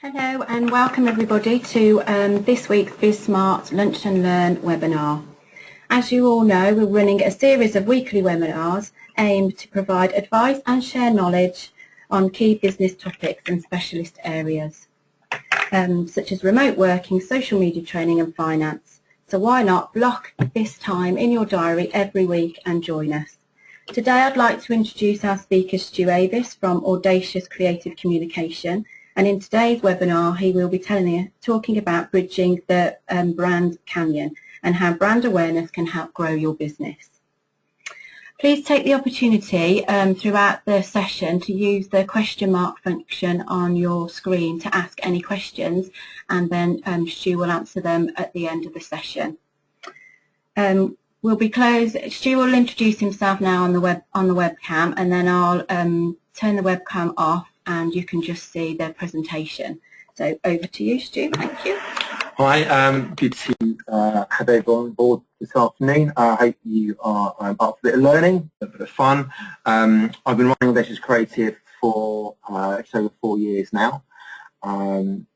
Hello and welcome everybody to this week's BizSmart Lunch and Learn webinar. As you all know, we're running a series of weekly webinars aimed to provide advice and share knowledge on key business topics and specialist areas, such as remote working, social media training and finance. So why not block this time in your diary every week and join us. Today I'd like to introduce our speaker, Avis from Audacious Creative Communication. And in today's webinar, he will be talking about bridging the brand canyon and how brand awareness can help grow your business. Please take the opportunity throughout the session to use the question mark function on your screen to ask any questions, and then Stu will answer them at the end of the session. We'll be closed. Stu will introduce himself now on the webcam, and then I'll turn the webcam off and you can just see their presentation. So over to you, Stu. Thank you. Hi, good to have everyone on board this afternoon. I hope you are up for a bit of learning, a bit of fun. I've been running Audacious Creative for just over 4 years now, and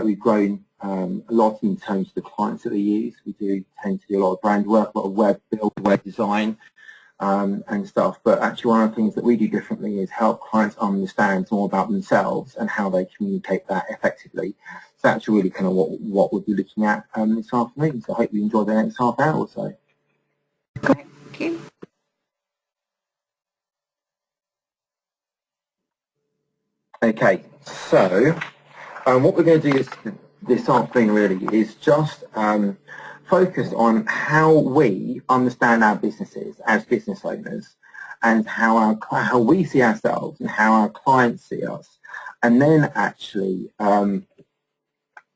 we've grown a lot in terms of the clients that we use. We do tend to do a lot of brand work, a lot of web build, web design, and stuff, but actually one of the things that we do differently is help clients understand more about themselves and how they communicate that effectively. So that's really kind of what we'll be looking at this afternoon, so I hope you enjoy the next half hour or so. Thank you. Okay, so what we're going to do this afternoon really is just focus on how we understand our businesses as business owners, and how we see ourselves and how our clients see us, and then actually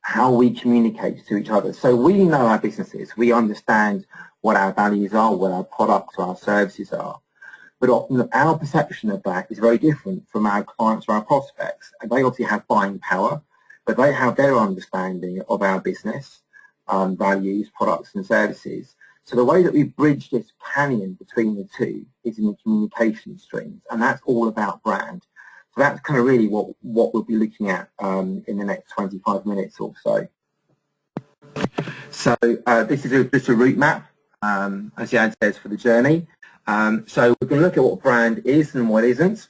how we communicate to each other. So we know our businesses, we understand what our values are, what our products or our services are, but often our perception of that is very different from our clients or our prospects. And they obviously have buying power, but they have their understanding of our business, values, products and services. So the way that we bridge this canyon between the two is in the communication streams, and that's all about brand. So that's kind of really what we'll be looking at in the next 25 minutes or so. So this is just a route map, as the ad says, for the journey. So we're going to look at what brand is and what isn't.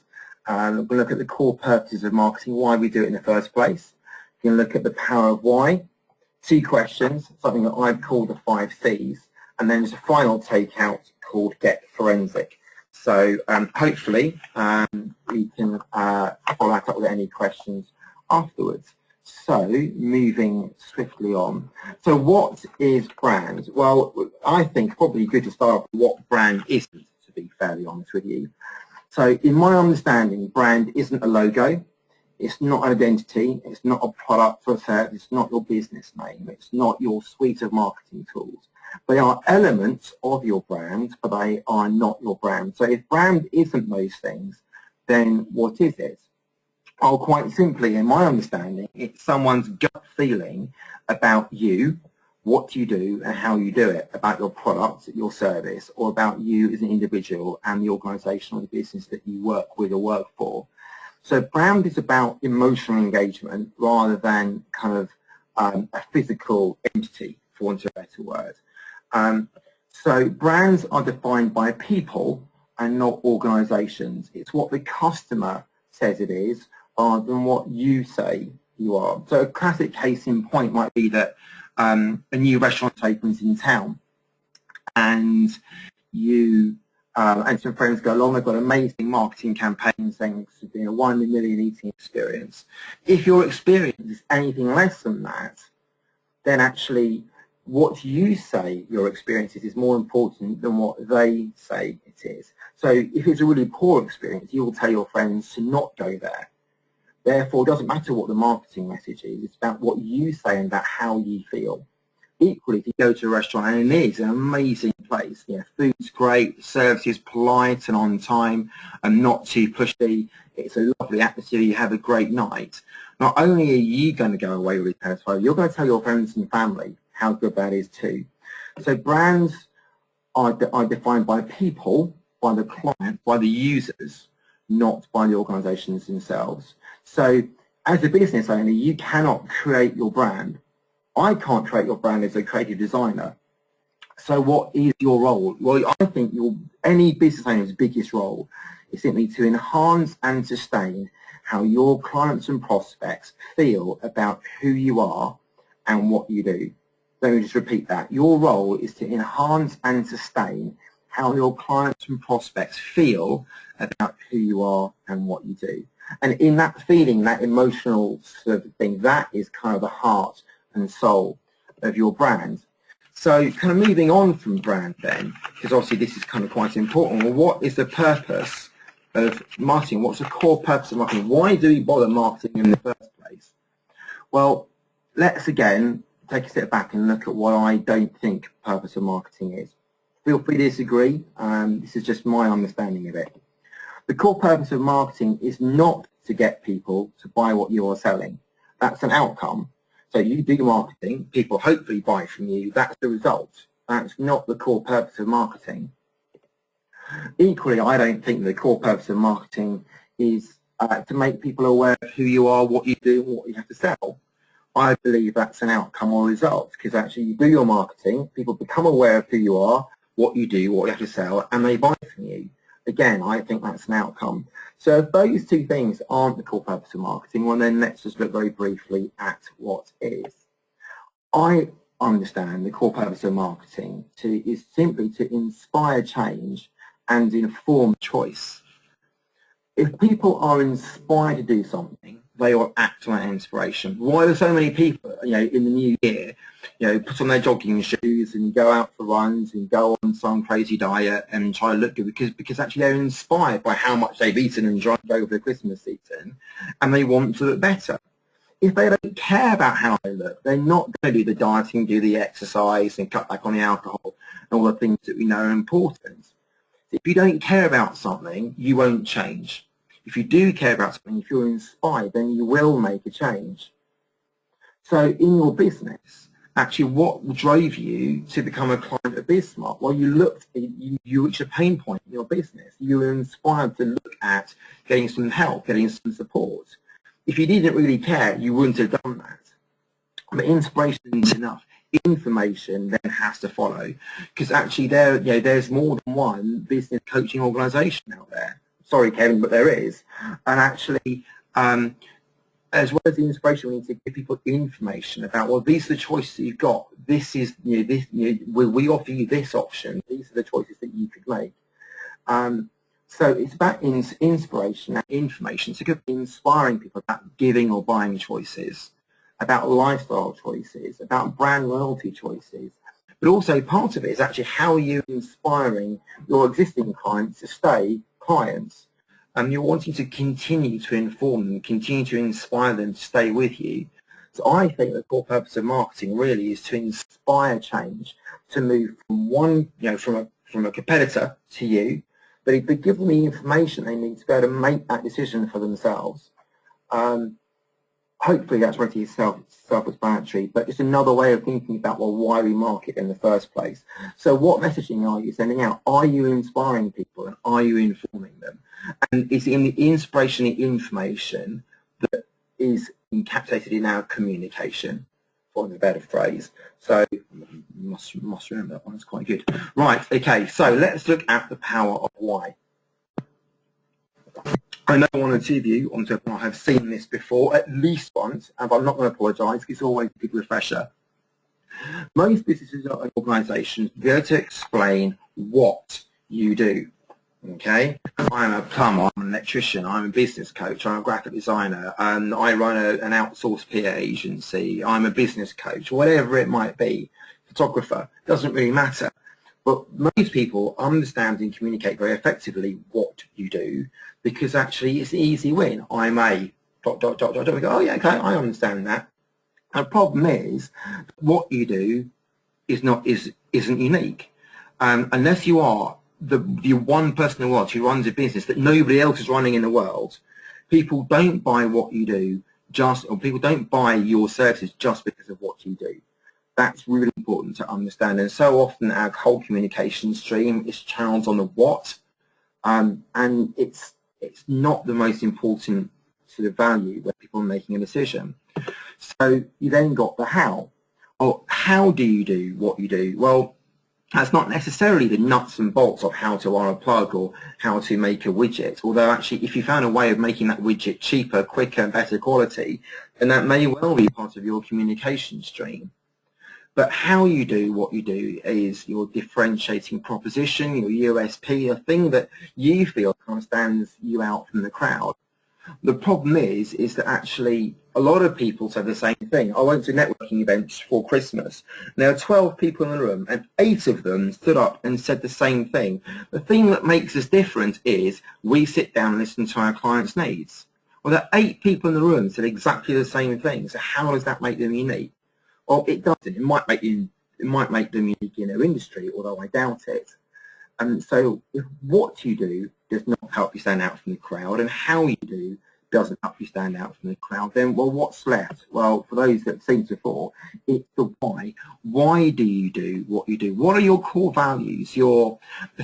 We're going to look at the core purposes of marketing, why we do it in the first place. We're going to look at the power of why. 2 questions, something that I've called the 5 C's, and then there's a final takeout called Get Forensic. So hopefully we can follow that up with any questions afterwards. So moving swiftly on. So what is brand? Well, I think probably good to start with what brand isn't, to be fairly honest with you. So in my understanding, brand isn't a logo. It's not an identity, it's not a product or a service, it's not your business name, it's not your suite of marketing tools. They are elements of your brand, but they are not your brand. So if brand isn't those things, then what is it? Well, quite simply, in my understanding, it's someone's gut feeling about you, what you do and how you do it, about your product, your service, or about you as an individual and the organisation or the business that you work with or work for. So brand is about emotional engagement rather than kind of a physical entity, for want of a better word. So brands are defined by people and not organisations. It's what the customer says it is rather than what you say you are. So a classic case in point might be that a new restaurant opens in town, and you and some friends go along. They've got an amazing marketing campaign saying it's been a 1 in a million eating experience. If your experience is anything less than that, then actually what you say your experience is more important than what they say it is. So if it's a really poor experience, you will tell your friends to not go there. Therefore, it doesn't matter what the marketing message is. It's about what you say and about how you feel. Equally, if you go to a restaurant and it is an amazing place, food's great, the service is polite and on time and not too pushy, it's a lovely atmosphere, you have a great night, not only are you going to go away really satisfied, you're going to tell your friends and family how good that is too. So brands are defined by people, by the client, by the users, not by the organisations themselves. So As a business owner, you cannot create your brand. I can't create your brand as a creative designer. So what is your role? Well, I think any business owner's biggest role is simply to enhance and sustain how your clients and prospects feel about who you are and what you do. Let me just repeat that. Your role is to enhance and sustain how your clients and prospects feel about who you are and what you do. And in that feeling, that emotional sort of thing, that is kind of the heart and soul of your brand. So kind of moving on from brand then, because obviously this is kind of quite important. Well, what is the purpose of marketing? What's the core purpose of marketing? Why do we bother marketing in the first place? Well, let's again take a step back and look at what I don't think the purpose of marketing is. Feel free to disagree. This is just my understanding of it. The core purpose of marketing is not to get people to buy what you are selling. That's an outcome. So you do marketing, people hopefully buy from you, that's the result. That's not the core purpose of marketing. Equally, I don't think the core purpose of marketing is to make people aware of who you are, what you do, and what you have to sell. I believe that's an outcome or result, because actually you do your marketing, people become aware of who you are, what you do, what you have to sell, and they buy from you. Again, I think that's an outcome. So if those two things aren't the core purpose of marketing, well then let's just look very briefly at what is. I understand the core purpose of marketing is simply to inspire change and inform choice. If people are inspired to do something, they will act on that inspiration. Why do so many people, in the new year, put on their jogging shoes and go out for runs and go on some crazy diet and try to look good? Because actually they're inspired by how much they've eaten and drunk over the Christmas season, and they want to look better. If they don't care about how they look, they're not going to do the dieting, do the exercise, and cut back on the alcohol and all the things that we know are important. If you don't care about something, you won't change. If you do care about something, if you're inspired, then you will make a change. So in your business, actually what drove you to become a client of BizSmart? Well, you reached a pain point in your business. You were inspired to look at getting some help, getting some support. If you didn't really care, you wouldn't have done that. But inspiration isn't enough. Information then has to follow, because actually there's more than one business coaching organisation out there. Sorry, Kevin, but there is. And actually, as well as the inspiration, we need to give people information about, well, these are the choices that you've got. This is, we offer you this option. These are the choices that you could make. So it's about inspiration and information. So inspiring people about giving or buying choices, about lifestyle choices, about brand loyalty choices. But also part of it is actually how you're inspiring your existing clients to stay clients. You're wanting to continue to inform them, continue to inspire them to stay with you. So I think the core purpose of marketing really is to inspire change, to move from from a competitor to you, but give them the information they need to be able to make that decision for themselves. Hopefully that's relatively self-explanatory, but just another way of thinking about, well, why we market in the first place. So what messaging are you sending out? Are you inspiring people, and are you informing them? And it's in the inspiration and information that is encapsulated in our communication, for a better phrase. So you must remember that one, it's quite good. Right, okay, so let's look at the power of why. I know one or two of you on Twitter have seen this before, at least once, and I'm not going to apologise, it's always a good refresher. Most businesses and organisations go to explain what you do. Okay, I'm a plumber, I'm an electrician, I'm a business coach, I'm a graphic designer, I run an outsourced PA agency, I'm a business coach, whatever it might be, photographer, doesn't really matter. But most people understand and communicate very effectively what you do, because actually it's an easy win. I'm a ... We go, oh yeah, okay, I understand that. And the problem is, what you do isn't unique. Unless you are the one person in the world who runs a business that nobody else is running in the world, people don't buy what you do or people don't buy your services just because of what you do. That's really important to understand. And so often our whole communication stream is channeled on the what, and it's not the most important sort of value when people are making a decision. So you then got the how. Well, how do you do what you do? Well, that's not necessarily the nuts and bolts of how to wire a plug or how to make a widget, although actually if you found a way of making that widget cheaper, quicker and better quality, then that may well be part of your communication stream. But how you do what you do is your differentiating proposition, your USP, a thing that you feel kind of stands you out from the crowd. The problem is that actually a lot of people say the same thing. I went to networking events for Christmas. There are 12 people in the room and 8 of them stood up and said the same thing. The thing that makes us different is we sit down and listen to our clients' needs. Well, there are 8 people in the room said exactly the same thing. So how does that make them unique? Well, it doesn't. It might make them unique in their industry, although I doubt it. And so if what you do does not help you stand out from the crowd and how you do doesn't help you stand out from the crowd, then, well, what's left? Well, for those that have seen before, it's the why. Why do you do what you do? What are your core values? The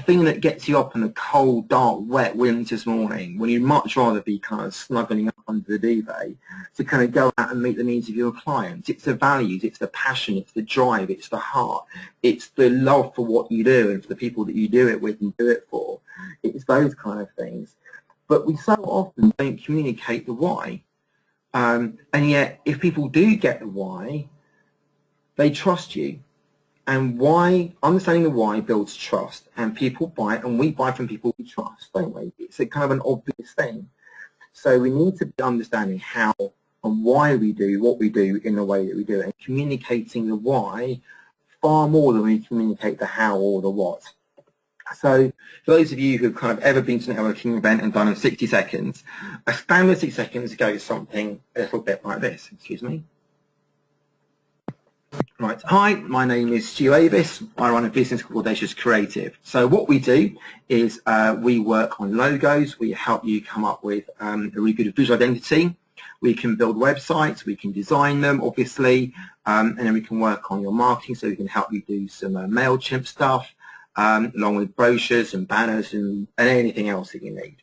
thing that gets you up on a cold, dark, wet winter's morning when you'd much rather be kind of snuggling up under the duvet to kind of go out and meet the needs of your clients. It's the values, it's the passion, it's the drive, it's the heart, it's the love for what you do and for the people that you do it with and do it for. It's those kind of things. But we so often don't communicate the why. And yet, if people do get the why, they trust you. And why, understanding the why builds trust. And people buy, and we buy from people we trust, don't we? It's a kind of an obvious thing. So we need to be understanding how and why we do what we do in the way that we do it, and communicating the why far more than we communicate the how or the what. So for those of you who've kind of ever been to a networking event and done in 60 seconds, a standard 60 seconds goes something a little bit like this. Excuse me. Right. Hi, my name is Stu Avis. I run a business called Audacious Creative. So what we do is we work on logos. We help you come up with a really good visual identity. We can build websites. We can design them, obviously, and then we can work on your marketing. So we can help you do some MailChimp stuff. Along with brochures and banners and anything else that you need.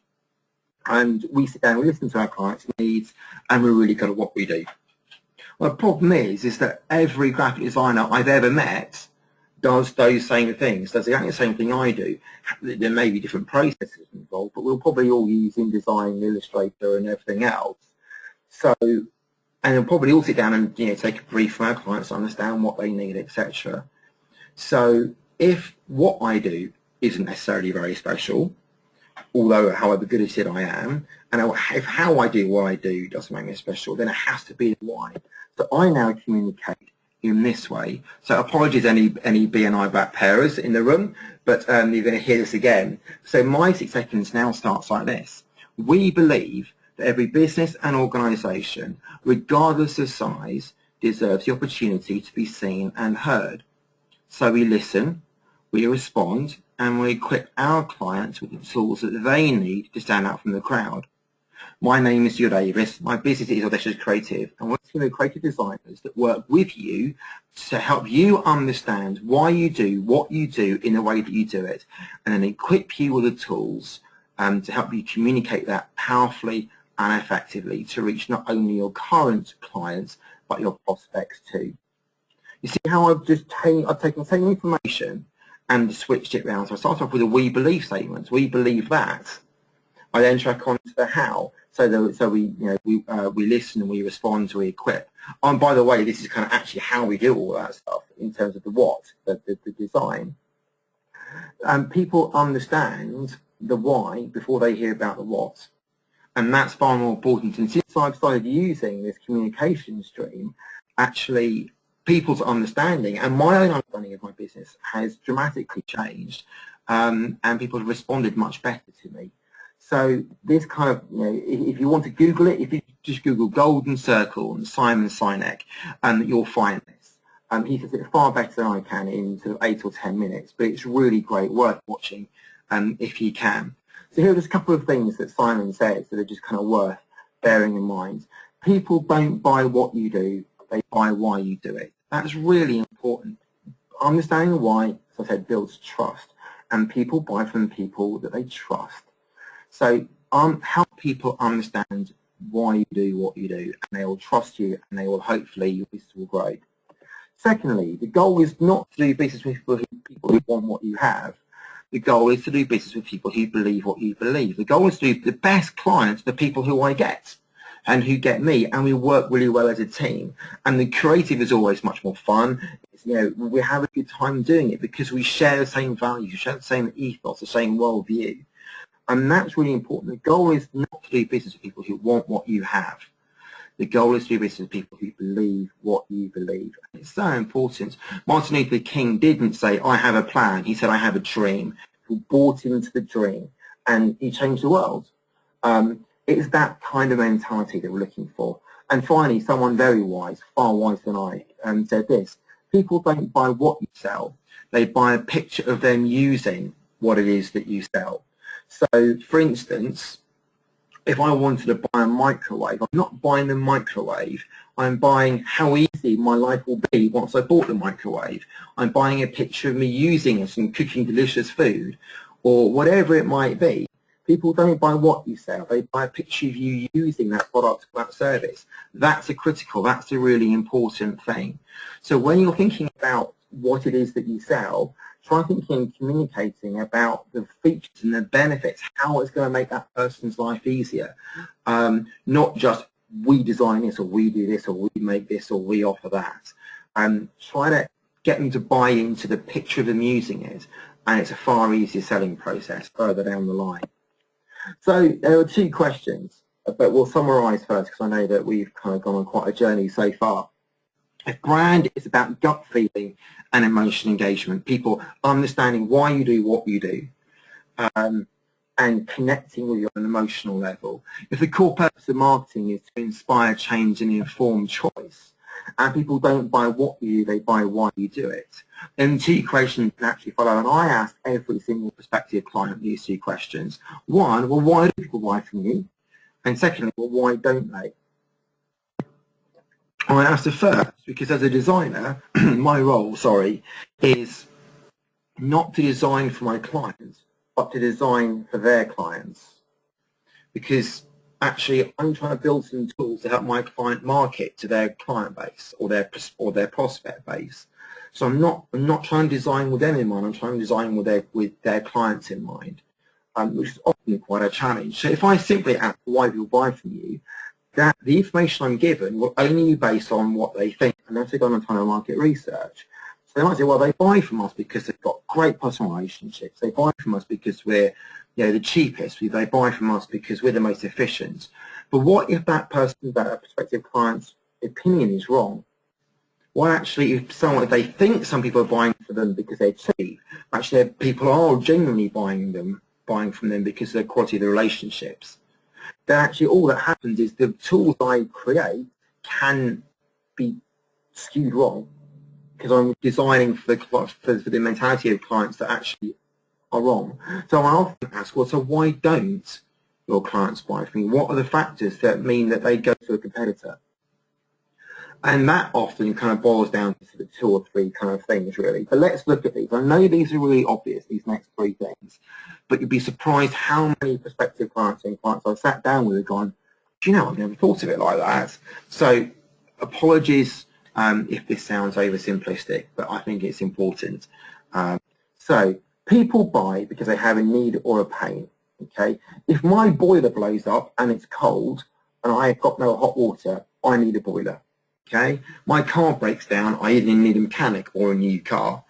And we sit down, we listen to our clients' needs, and we're really good at what we do. Well, the problem is that every graphic designer I've ever met does those same things, does exactly the same thing I do. There may be different processes involved, but we'll probably all use InDesign, Illustrator, and everything else. So, and we'll probably all sit down and take a brief from our clients to understand what they need, etc. So, if what I do isn't necessarily very special, although however good at it I am, and if how I do what I do doesn't make me special, then it has to be the why. So I now communicate in this way. So apologies any BNI back pairers in the room, but you're going to hear this again. So my 6 seconds now starts like this. We believe that every business and organisation, regardless of size, deserves the opportunity to be seen and heard. So we listen, we respond, and we equip our clients with the tools that they need to stand out from the crowd. My name is Judith. My business is Audacious Creative, and we're a team of creative designers that work with you to help you understand why you do what you do in the way that you do it, and then equip you with the tools to help you communicate that powerfully and effectively to reach not only your current clients, but your prospects too. You see how I've taken the same information and switched it around. So I start off with a we believe statement. We believe that. I then track on to the how. So we listen and we respond, we equip. And by the way, this is kind of actually how we do all that stuff in terms of the what, the design. People understand the why before they hear about the what. And that's far more important. And since I've started using this communication stream, actually people's understanding and my own understanding of my business has dramatically changed, and people have responded much better to me. So this kind of, if you want to Google it, if you just Google Golden Circle and Simon Sinek, you'll find this. He says it far better than I can in sort of 8 or 10 minutes, but it's really great, worth watching if you can. So here are just a couple of things that Simon says that are just kind of worth bearing in mind. People don't buy what you do, they buy why you do it. That's really important. Understanding why, as I said, builds trust, and people buy from people that they trust. So help people understand why you do what you do, and they will trust you, and they will hopefully your business will grow. Secondly, the goal is not to do business with people who want what you have. The goal is to do business with people who believe what you believe. The goal is to do the best clients, the people who I get and who get me, and we work really well as a team. And the creative is always much more fun. It's, we have a good time doing it because we share the same values, we share the same ethos, the same worldview. And that's really important. The goal is not to do business with people who want what you have. The goal is to do business with people who believe what you believe. And it's so important. Martin Luther King didn't say, I have a plan. He said, I have a dream. He bought into the dream, and he changed the world. It's that kind of mentality that we're looking for. And finally, someone very wise, far wiser than I, said this: people don't buy what you sell. They buy a picture of them using what it is that you sell. So, for instance, if I wanted to buy a microwave, I'm not buying the microwave. I'm buying how easy my life will be once I bought the microwave. I'm buying a picture of me using it and cooking delicious food, or whatever it might be. People don't buy what you sell. They buy a picture of you using that product or that service. That's that's a really important thing. So when you're thinking about what it is that you sell, try thinking and communicating about the features and the benefits, how it's going to make that person's life easier. Not just we design this, or we do this, or we make this, or we offer that. Try to get them to buy into the picture of them using it, and it's a far easier selling process further down the line. So there are two questions, but we'll summarise first because I know that we've kind of gone on quite a journey so far. If brand is about gut feeling and emotional engagement, people understanding why you do what you do, and connecting with you on an emotional level. If the core purpose of marketing is to inspire change and inform choice, and people don't buy what you do, they buy why you do it, then two questions naturally follow. And I ask every single prospective client these two questions. One, well, why do people buy from you? And secondly, well, why don't they? I asked the first because as a designer, my role, is not to design for my clients, but to design for their clients. Because actually, I'm trying to build some tools to help my client market to their client base or their prospect base. So I'm not trying to design with them in mind. I'm trying to design with their clients in mind, which is often quite a challenge. So if I simply ask why people buy from you, that the information I'm given will only be based on what they think, unless they've gone on ton of market research. So they might say, well, they buy from us because they've got great personal relationships. They buy from us because we're the cheapest. They buy from us because we're the most efficient. But what if that prospective client's opinion is wrong? Well, actually, if they think some people are buying from them because they're cheap, actually people are genuinely buying from them because of the quality of the relationships. Then actually all that happens is the tools I create can be skewed wrong because I'm designing for the mentality of clients that actually are wrong. So I often ask, well, so why don't your clients buy from you? What are the factors that mean that they go to a competitor? And that often kind of boils down to sort of two or three kind of things, really. But let's look at these. I know these are really obvious, these next three things, but you'd be surprised how many prospective clients and clients I've sat down with and gone, do you know, I've never thought of it like that. So apologies if this sounds oversimplistic, but I think it's important. So people buy because they have a need or a pain, okay? If my boiler blows up and it's cold and I've got no hot water, I need a boiler. Okay, my car breaks down, I either need a mechanic or a new car,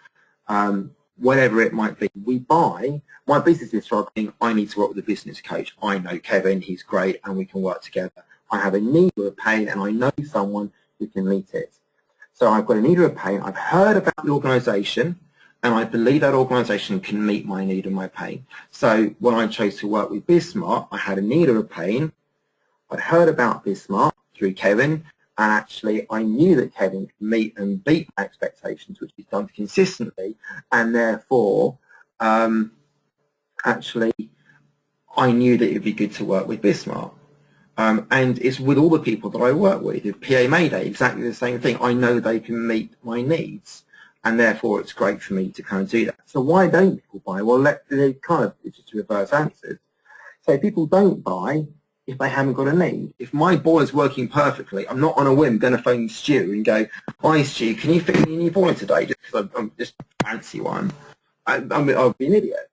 whatever it might be. We buy, my business is struggling, I need to work with a business coach. I know Kevin, he's great, and we can work together. I have a need or a pain, and I know someone who can meet it. So I've got a need or a pain, I've heard about the organisation, and I believe that organisation can meet my need and my pain. So when I chose to work with BizSmart, I had a need or a pain, I'd heard about BizSmart through Kevin, and actually I knew that Kevin could meet and beat my expectations, which he's done consistently, and therefore actually I knew that it would be good to work with BizSmart. And it's with all the people that I work with. If PA Mayday, exactly the same thing. I know they can meet my needs, and therefore it's great for me to kind of do that. So why don't people buy? Well, it's just reverse answers. So people don't buy if they haven't got a need. If my boiler's working perfectly, I'm not on a whim going to phone Stu and go, "Hi Stu, can you fit me a new boiler today?" Just because I'm just fancy one. I'll be an idiot.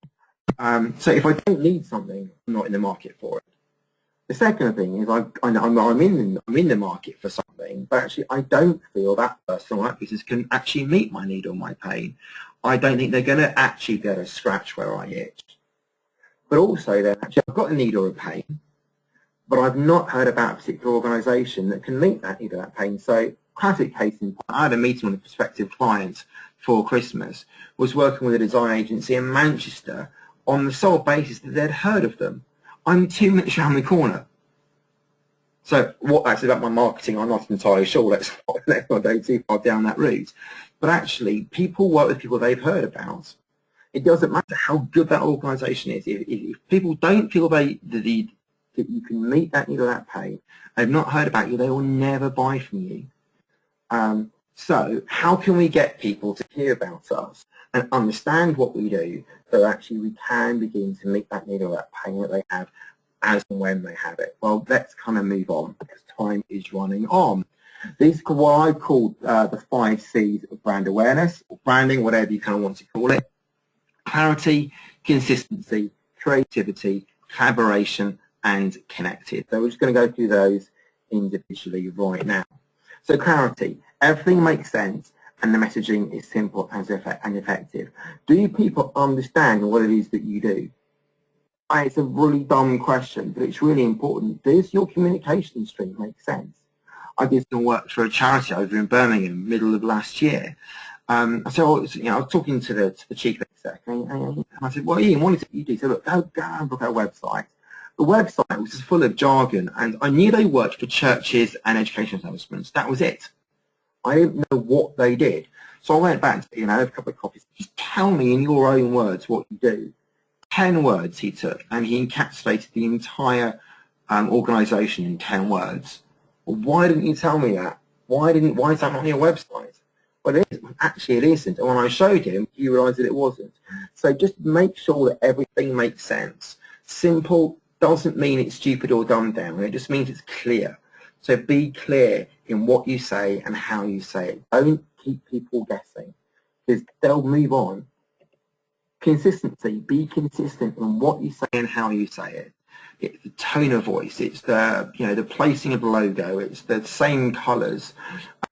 So if I don't need something, I'm not in the market for it. The second thing is I'm in the market for something, but actually I don't feel that person or that business can actually meet my need or my pain. I don't think they're going to actually be able to scratch where I itch. But also then, actually I've got a need or a pain, but I've not heard about a particular organisation that can meet that need or that pain. So classic case in point, I had a meeting with a prospective client for Christmas, was working with a design agency in Manchester on the sole basis that they'd heard of them. I'm 2 minutes around the corner. So what that's about my marketing, I'm not entirely sure. Let's not go too far down that route. But actually, people work with people they've heard about. It doesn't matter how good that organisation is. If people don't feel that you can meet that need or that pain, they've not heard about you, they will never buy from you. So how can we get people to hear about us and understand what we do so actually we can begin to meet that need or that pain that they have as and when they have it? Well, let's kind of move on because time is running on. These are what I call the 5 C's of brand awareness, or branding, whatever you kind of want to call it. Clarity, consistency, creativity, collaboration, and connected. So we're just going to go through those individually right now. So clarity, everything makes sense and the messaging is simple and effective. Do people understand what it is that you do? It's a really dumb question, but it's really important. Does your communication stream make sense? I did some work for a charity over in Birmingham, middle of last year. So I was talking to the chief exec, and I said, "Well, Ian, what is it you do?" He said, "Look, go and look at our website." The website was just full of jargon, and I knew they worked for churches and education establishments. That was it. I didn't know what they did. So I went back to, a couple of copies. Just tell me in your own words what you do. 10 words he took, and he encapsulated the entire organisation in 10 words. Well, why didn't you tell me that? Why is that not on your website? Well, it is. Actually, it isn't. And when I showed him, he realised that it wasn't. So just make sure that everything makes sense. Simple doesn't mean it's stupid or dumbed down. It just means it's clear. So be clear in what you say and how you say it. Don't keep people guessing because they'll move on. Consistency. Be consistent in what you say and how you say it. It's the tone of voice. It's the placing of the logo. It's the same colours.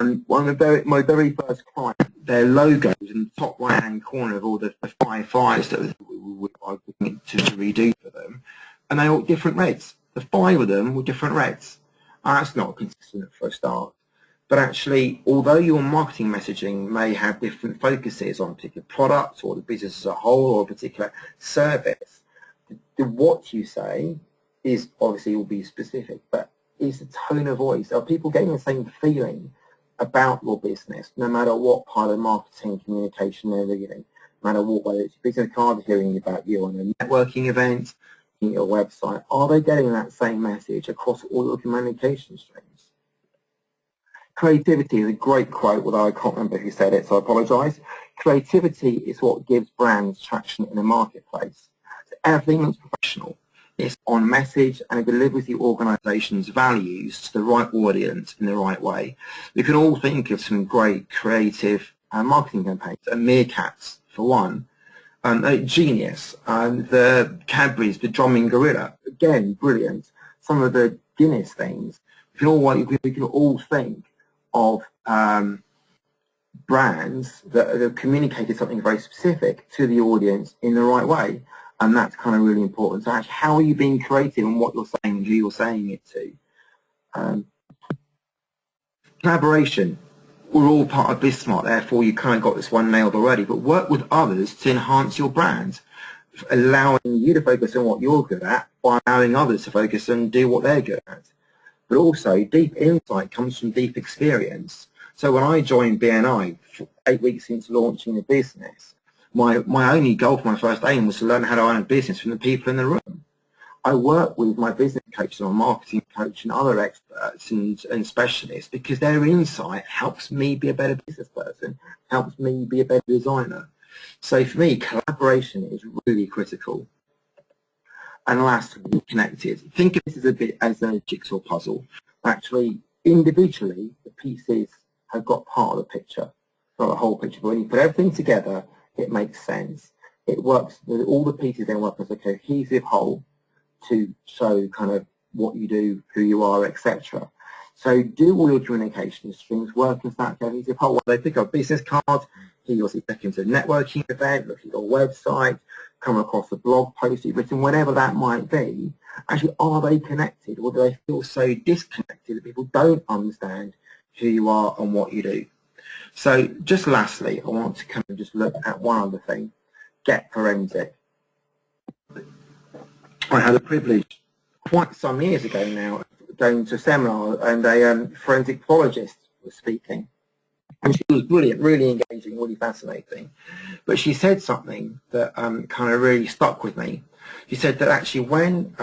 And one of my very first clients, their logos in the top right-hand corner of all the 5 fires that I was looking to redo for them, and they all different reds. The 5 of them were different reds. That's not consistent for a start. But actually, although your marketing messaging may have different focuses on a particular product or the business as a whole or a particular service, what you say is obviously will be specific, but is the tone of voice. Are people getting the same feeling about your business, no matter what part of marketing communication they're reading, no matter what, whether it's a business card hearing about you on a networking event, in your website, are they getting that same message across all your communication streams? Creativity is a great quote, although I can't remember who said it, so I apologise. Creativity is what gives brands traction in the marketplace. So everything that's professional is on message and it delivers the organisation's values to the right audience in the right way. We can all think of some great creative marketing campaigns, Meerkats for one, Genius, the Cadbury's, the Drumming Gorilla, again, brilliant. Some of the Guinness things. We can all think of brands that have communicated something very specific to the audience in the right way, and that's kind of really important. So actually, how are you being creative in what you're saying and who you're saying it to? Collaboration. We're all part of BizSmart, therefore you kind of got this one nailed already, but work with others to enhance your brand, allowing you to focus on what you're good at by allowing others to focus and do what they're good at. But also, deep insight comes from deep experience. So when I joined BNI 8 weeks into launching the business, my only goal for my first aim was to learn how to run a business from the people in the room. I work with my business coach and my marketing coach and other experts and specialists because their insight helps me be a better business person, helps me be a better designer. So for me, collaboration is really critical. And lastly, connected. Think of this as a bit as a jigsaw puzzle. Actually, individually, the pieces have got part of the picture, not the whole picture. But when you put everything together, it makes sense. It works. All the pieces then work as a cohesive whole to show kind of what you do, who you are, etc. So do all your communication streams work as that cohesive whole? Well, they pick up a business card, you also take into a networking event, look at your website, come across a blog post you've written, whatever that might be. Actually, are they connected, or do they feel so disconnected that people don't understand who you are and what you do? So just lastly, I want to come and just look at one other thing, get forensic. I had a privilege quite some years ago now going to a seminar, and a forensic pathologist was speaking. And she was brilliant, really engaging, really fascinating. But she said something that kind of really stuck with me. She said that actually when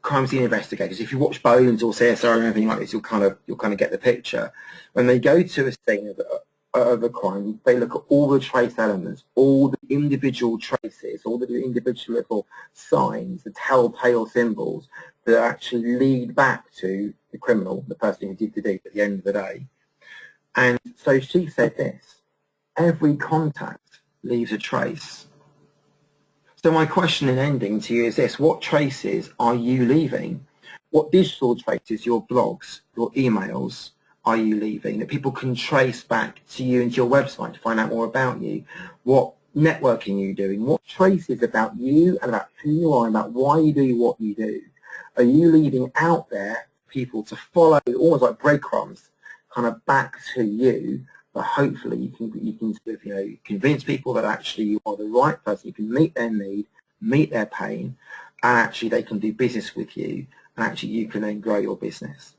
crime scene investigators, if you watch Bones or CSR or anything like this, you'll kind of get the picture. When they go to a scene of a crime, they look at all the trace elements, all the individual traces, all the individual little signs, the telltale symbols that actually lead back to the criminal, the person who did the deed at the end of the day. And so she said this: every contact leaves a trace. So my question in ending to you is this: what traces are you leaving? What digital traces, your blogs, your emails, are you leaving that people can trace back to you and to your website to find out more about you? What networking are you doing? What traces about you and about who you are and about why you do what you do are you leaving out there for people to follow, almost like breadcrumbs, kind of back to you? But hopefully you can sort of, convince people that actually you are the right person. You can meet their need, meet their pain, and actually they can do business with you, and actually you can then grow your business.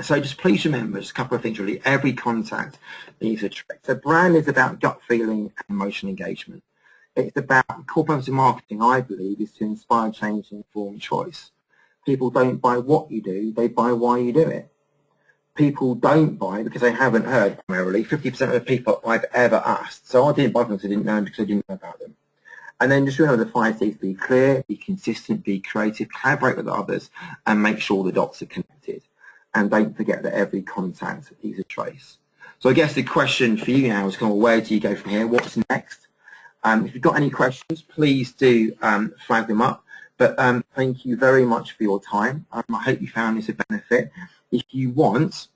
So just please remember just a couple of things really. Every contact leaves a trace. So brand is about gut feeling and emotional engagement. It's about core purpose of marketing, I believe, is to inspire change and inform choice. People don't buy what you do, they buy why you do it. People don't buy because they haven't heard, primarily. 50% of the people I've ever asked. So I didn't buy them because I didn't know them, because I didn't know about them. And then just remember the 5 C's: be clear, be consistent, be creative, collaborate with others, and make sure the dots are connected. And don't forget that every contact is a trace. So I guess the question for you now is kind of, where do you go from here? What's next? If you've got any questions, please do flag them up. But thank you very much for your time. I hope you found this a benefit. If you want,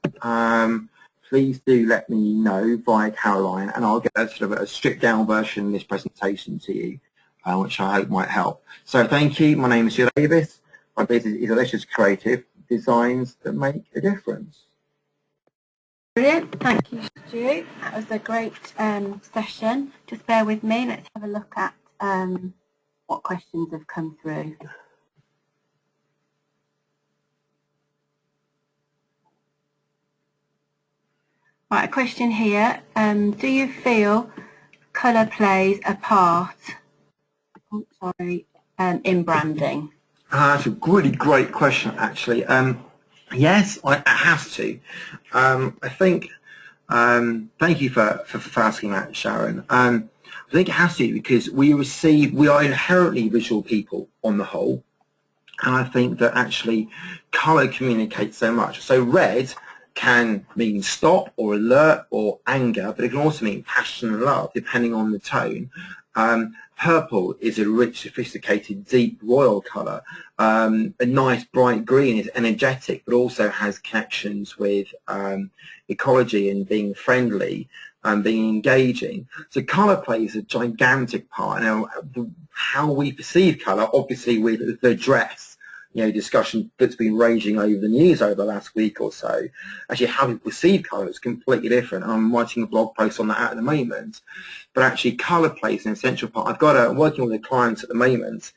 please do let me know via Caroline, and I'll get a sort of a stripped down version of this presentation to you, which I hope might help. So thank you. My name is Judith Avis. My business is Audacious Creative, designs that make a difference. Brilliant. Thank you, Stu. That was a great session. Just bear with me. Let's have a look at what questions have come through. Right, a question here. Do you feel colour plays a part in branding? That's a really great question, actually. Yes, it has to. I think, thank you for asking that, Sharon. I think it has to, because we are inherently visual people on the whole, and I think that actually colour communicates so much. So red can mean stop or alert or anger, but it can also mean passion and love, depending on the tone. Purple is a rich, sophisticated, deep, royal colour. A nice, bright green is energetic, but also has connections with ecology and being friendly and being engaging. So colour plays a gigantic part. Now, how we perceive colour, obviously with the dress, discussion that's been raging over the news over the last week or so. Actually, how we perceive colour is completely different. I'm writing a blog post on that at the moment. But actually, colour plays an essential part. I'm working with a client at the moment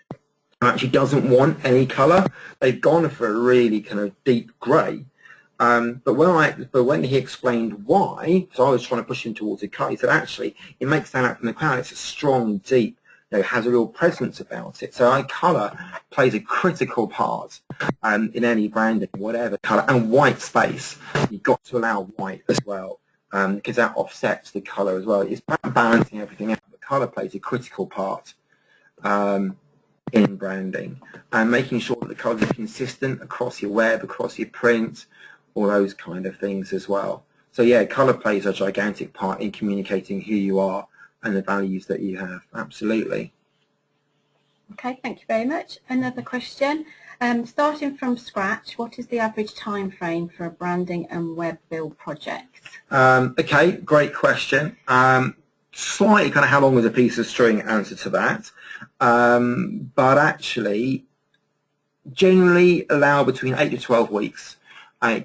who actually doesn't want any colour. They've gone for a really kind of deep grey. But when he explained why, so I was trying to push him towards a colour, he said actually it makes stand out from the crowd. It's a strong, deep, has a real presence about it. So colour plays a critical part in any branding, whatever colour. And white space, you've got to allow white as well, because that offsets the colour as well. It's about balancing everything out. But colour plays a critical part. in branding, and making sure that the colours are consistent across your web, across your print, all those kind of things as well. So yeah, colour plays a gigantic part in communicating who you are and the values that you have. Absolutely. Okay, thank you very much. Another question. Starting from scratch, what is the average time frame for a branding and web build project? Okay, great question. Slightly kind of how long is a piece of string answer to that. But actually, generally allow between 8 to 12 weeks.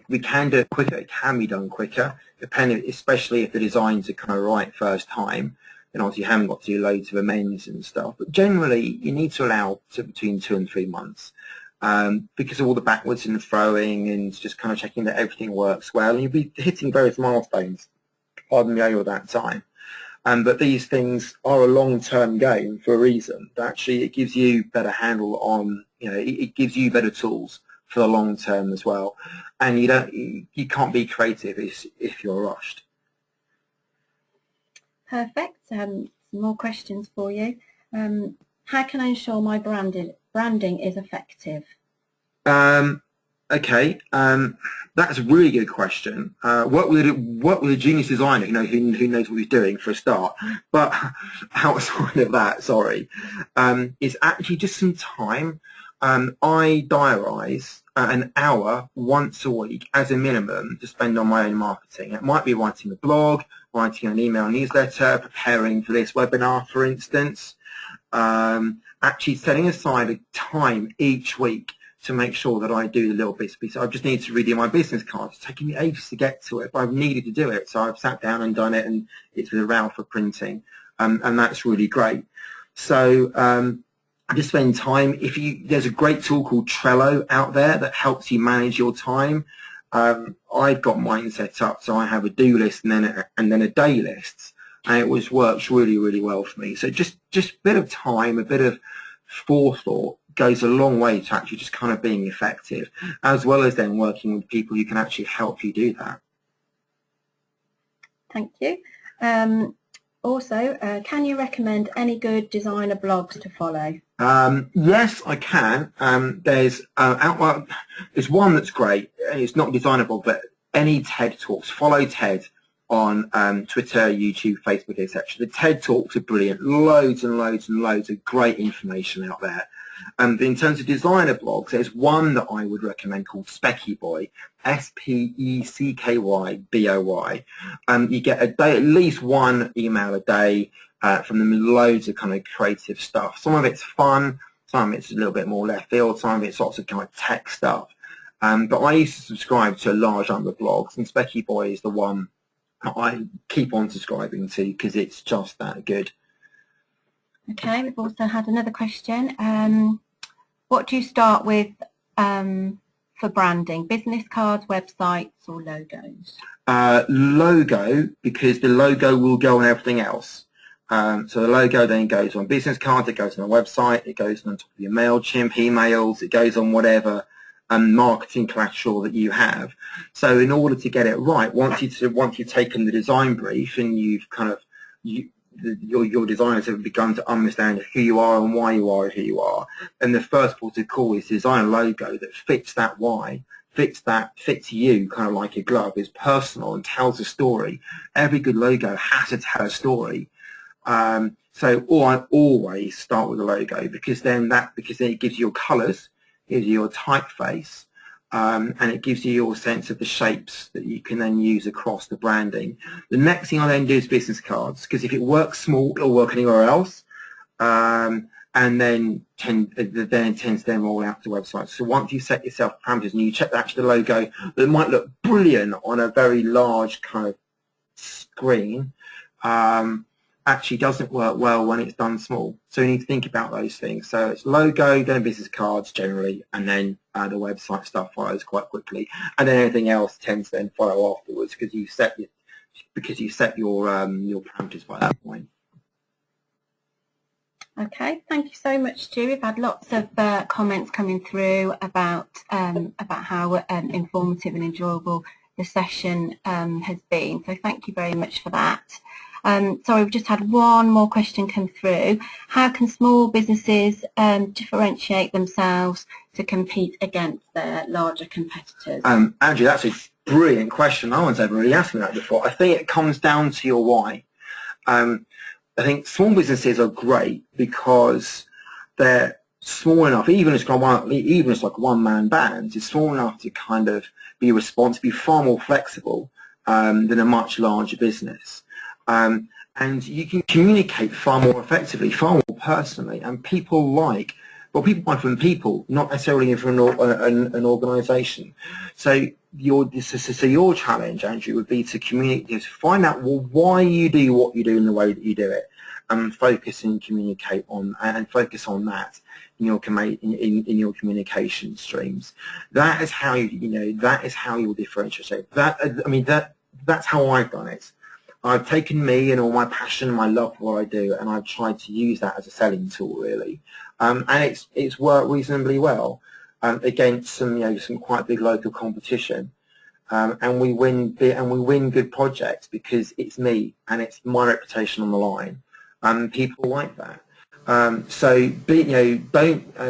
We can do it quicker, it can be done quicker, depending, especially if the designs are kind of right first time. Then obviously you haven't got to do loads of amends and stuff. But generally, you need to allow between 2 and 3 months. Because of all the backwards and throwing and just kind of checking that everything works well, and you'll be hitting various milestones, pardon me, over that time. But these things are a long-term game for a reason. Actually, it gives you better handle on, it gives you better tools for the long term as well. And you can't be creative if you're rushed. Perfect. Some more questions for you. How can I ensure my branding is effective? Okay, that's a really good question. What would a genius designer, who knows what he's doing for a start? But outside of that, sorry, is actually just some time. I diarise an hour once a week as a minimum to spend on my own marketing. It might be writing a blog, writing an email newsletter, preparing for this webinar, for instance. Actually setting aside a time each week to make sure that I do the little bits. I just need to redo my business cards. It's taken me ages to get to it, but I've needed to do it. So I've sat down and done it, and it's with a row for printing, and that's really great. So I just spend time. There's a great tool called Trello out there that helps you manage your time. I've got mine set up, so I have a do list and then a day list, and it works really, really well for me. So just a bit of time, a bit of forethought goes a long way to actually just kind of being effective, as well as then working with people who can actually help you do that. Thank you. Also, can you recommend any good designer blogs to follow? Yes, I can. There's one that's great. It's not a designer blog, but any TED Talks. Follow TED on Twitter, YouTube, Facebook, etc. The TED Talks are brilliant. Loads and loads and loads of great information out there. In terms of designer blogs, there's one that I would recommend called Specky Boy, SPECKYBOY. You get a day, at least one email a day from them, loads of kind of creative stuff. Some of it's fun, some of it's a little bit more left field, some of it's lots of kind of tech stuff. But I used to subscribe to a large number of blogs, and Specky Boy is the one I keep on subscribing to because it's just that good. Okay, we've also had another question. What do you start with for branding? Business cards, websites, or logos? Logo, because the logo will go on everything else. So the logo then goes on business cards, it goes on a website, it goes on top of your MailChimp emails, it goes on whatever marketing collateral that you have. So in order to get it right, once you've taken the design brief and you've kind of your designers have begun to understand who you are and why you are who you are, and the first port of call is to design a logo that fits that why, fits you kind of like a glove, is personal and tells a story. Every good logo has to tell a story. I always start with a logo because then it gives you your colours, gives you your typeface, and it gives you your sense of the shapes that you can then use across the branding. The next thing I then do is business cards, because if it works small, it'll work anywhere else, and then it tends to then roll out to websites. So once you set yourself parameters and you check that actually the logo that might look brilliant on a very large kind of screen, actually doesn't work well when it's done small. So you need to think about those things. So it's logo, then business cards generally, and then the website stuff follows quite quickly, and then anything else tends to then follow afterwards because you set your parameters by that point. Okay, thank you so much, Stu. We've had lots of comments coming through about how informative and enjoyable the session has been. So thank you very much for that. Sorry, we've just had one more question come through. How can small businesses differentiate themselves to compete against their larger competitors? Andrew, that's a brilliant question. No one's ever really asked me that before. I think it comes down to your why. I think small businesses are great because they're small enough, even if it's like a one-man band, it's small enough to kind of be responsive, be far more flexible than a much larger business. And you can communicate far more effectively, far more personally, and people buy from people, not necessarily from an organisation. So your challenge, Andrew, would be to communicate, to find out why you do what you do in the way that you do it, and focus and communicate on and focus on that in your communication streams. That is how that is how you'll differentiate. That's how I've done it. I've taken me and all my passion, my love for what I do, and I've tried to use that as a selling tool, really. And it's worked reasonably well against some quite big local competition, and we win good projects because it's me and it's my reputation on the line, and people like that. So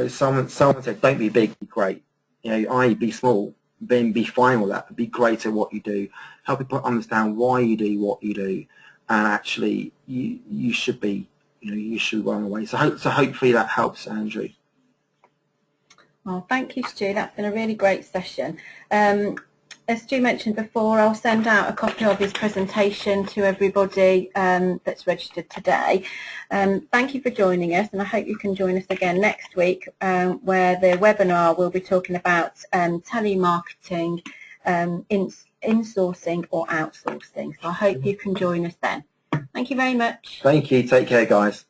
someone said don't be big, be great. Be small, then be fine with that. Be great at what you do. Help people understand why you do what you do, and actually you should be. You should run away. So hopefully that helps, Andrew. Well, thank you, Stu. That's been a really great session. As Stu mentioned before, I'll send out a copy of his presentation to everybody that's registered today. Thank you for joining us, and I hope you can join us again next week, where the webinar will be talking about telemarketing, insourcing or outsourcing. So I hope you can join us then. Thank you very much. Thank you. Take care, guys.